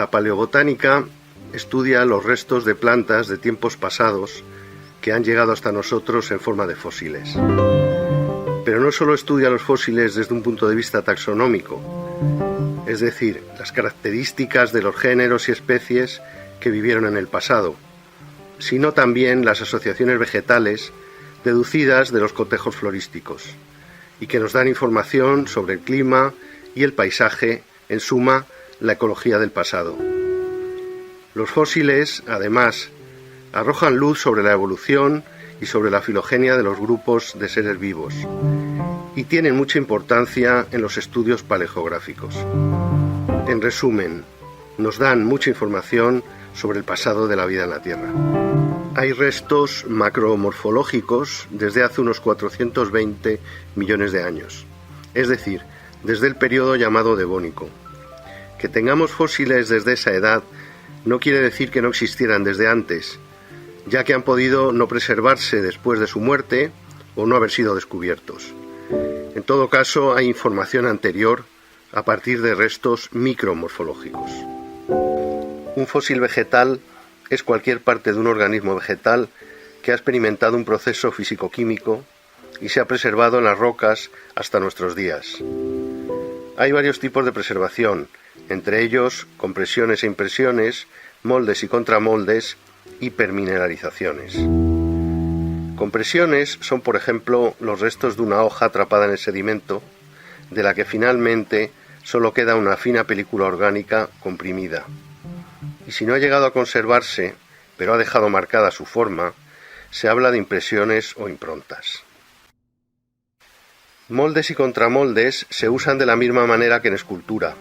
La paleobotánica estudia los restos de plantas de tiempos pasados que han llegado hasta nosotros en forma de fósiles. Pero no solo estudia los fósiles desde un punto de vista taxonómico, es decir, las características de los géneros y especies que vivieron en el pasado, sino también las asociaciones vegetales deducidas de los cotejos florísticos y que nos dan información sobre el clima y el paisaje, en suma, la ecología del pasado. Los fósiles, además, arrojan luz sobre la evolución y sobre la filogenia de los grupos de seres vivos y tienen mucha importancia en los estudios paleogeográficos. En resumen, nos dan mucha información sobre el pasado de la vida en la Tierra. Hay restos macromorfológicos desde hace unos 420 millones de años, es decir, desde el periodo llamado Devónico. Que tengamos fósiles desde esa edad no quiere decir que no existieran desde antes, ya que han podido no preservarse después de su muerte o no haber sido descubiertos. En todo caso, hay información anterior a partir de restos micromorfológicos. Un fósil vegetal es cualquier parte de un organismo vegetal que ha experimentado un proceso físico-químico y se ha preservado en las rocas hasta nuestros días. Hay varios tipos de preservación, entre ellos compresiones e impresiones, moldes y contramoldes, hipermineralizaciones. Compresiones son, por ejemplo, los restos de una hoja atrapada en el sedimento, de la que finalmente solo queda una fina película orgánica comprimida. Y si no ha llegado a conservarse, pero ha dejado marcada su forma, se habla de impresiones o improntas. Moldes y contramoldes se usan de la misma manera que en escultura.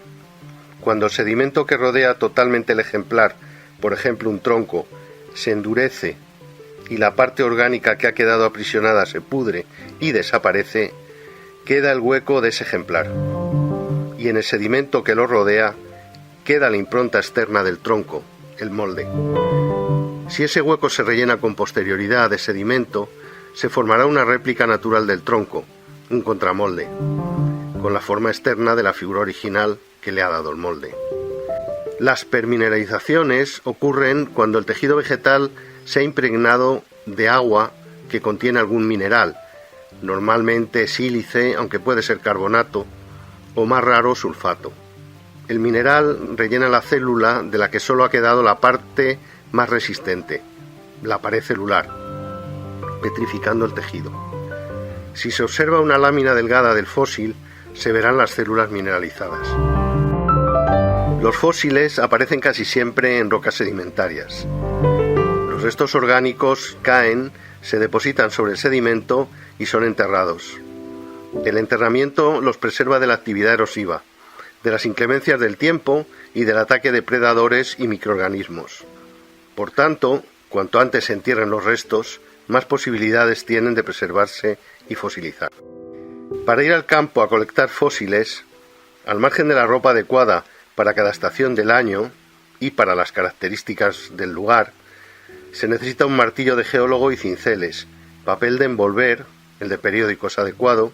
Cuando el sedimento que rodea totalmente el ejemplar, por ejemplo un tronco, se endurece y la parte orgánica que ha quedado aprisionada se pudre y desaparece, queda el hueco de ese ejemplar. Y en el sedimento que lo rodea queda la impronta externa del tronco, el molde. Si ese hueco se rellena con posterioridad de sedimento, se formará una réplica natural del tronco, un contramolde, con la forma externa de la figura original que le ha dado el molde. Las permineralizaciones ocurren cuando el tejido vegetal se ha impregnado de agua que contiene algún mineral, normalmente sílice, aunque puede ser carbonato, o más raro, sulfato. El mineral rellena la célula de la que solo ha quedado la parte más resistente, la pared celular, petrificando el tejido. Si se observa una lámina delgada del fósil, se verán las células mineralizadas. Los fósiles aparecen casi siempre en rocas sedimentarias. Los restos orgánicos caen, se depositan sobre el sedimento y son enterrados. El enterramiento los preserva de la actividad erosiva, de las inclemencias del tiempo y del ataque de predadores y microorganismos. Por tanto, cuanto antes se entierren los restos, más posibilidades tienen de preservarse y fosilizar. Para ir al campo a colectar fósiles, al margen de la ropa adecuada para cada estación del año y para las características del lugar, se necesita un martillo de geólogo y cinceles, papel de envolver, el de periódicos adecuado,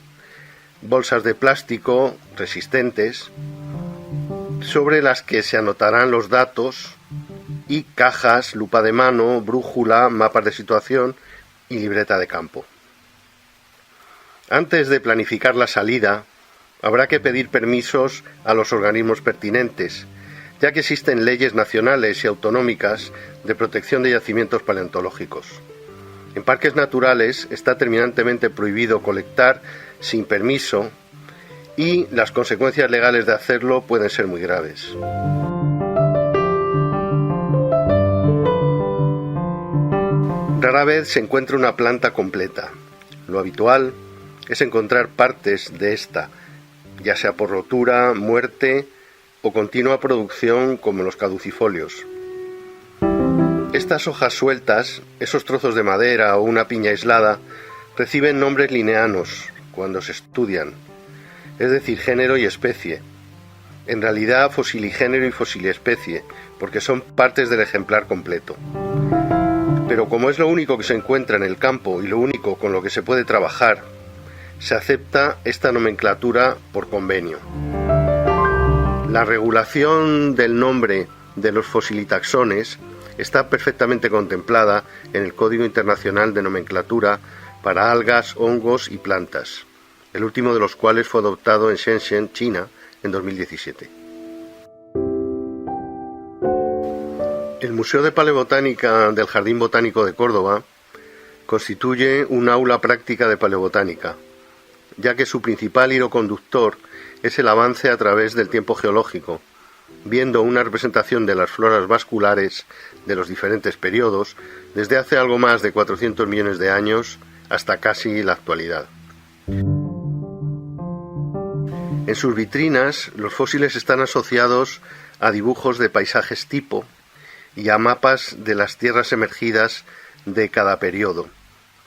bolsas de plástico resistentes, sobre las que se anotarán los datos, y cajas, lupa de mano, brújula, mapas de situación y libreta de campo. Antes de planificar la salida, habrá que pedir permisos a los organismos pertinentes, ya que existen leyes nacionales y autonómicas de protección de yacimientos paleontológicos. En parques naturales está terminantemente prohibido colectar sin permiso y las consecuencias legales de hacerlo pueden ser muy graves. Rara vez se encuentra una planta completa. Lo habitual es encontrar partes de esta, ya sea por rotura, muerte o continua producción como los caducifolios. Estas hojas sueltas, esos trozos de madera o una piña aislada, reciben nombres lineanos cuando se estudian, es decir, género y especie. En realidad, fosiligénero y fosiliespecie, porque son partes del ejemplar completo. Pero como es lo único que se encuentra en el campo y lo único con lo que se puede trabajar, se acepta esta nomenclatura por convenio. La regulación del nombre de los fosilitaxones está perfectamente contemplada en el Código Internacional de Nomenclatura para algas, hongos y plantas, el último de los cuales fue adoptado en Shenzhen, China, en 2017. El Museo de Paleobotánica del Jardín Botánico de Córdoba constituye un aula práctica de paleobotánica, ya que su principal hilo conductor es el avance a través del tiempo geológico, viendo una representación de las floras vasculares de los diferentes periodos desde hace algo más de 400 millones de años hasta casi la actualidad. En sus vitrinas, los fósiles están asociados a dibujos de paisajes tipo y a mapas de las tierras emergidas de cada periodo,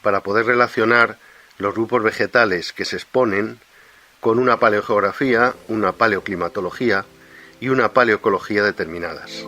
para poder relacionar los grupos vegetales que se exponen con una paleogeografía, una paleoclimatología y una paleoecología determinadas.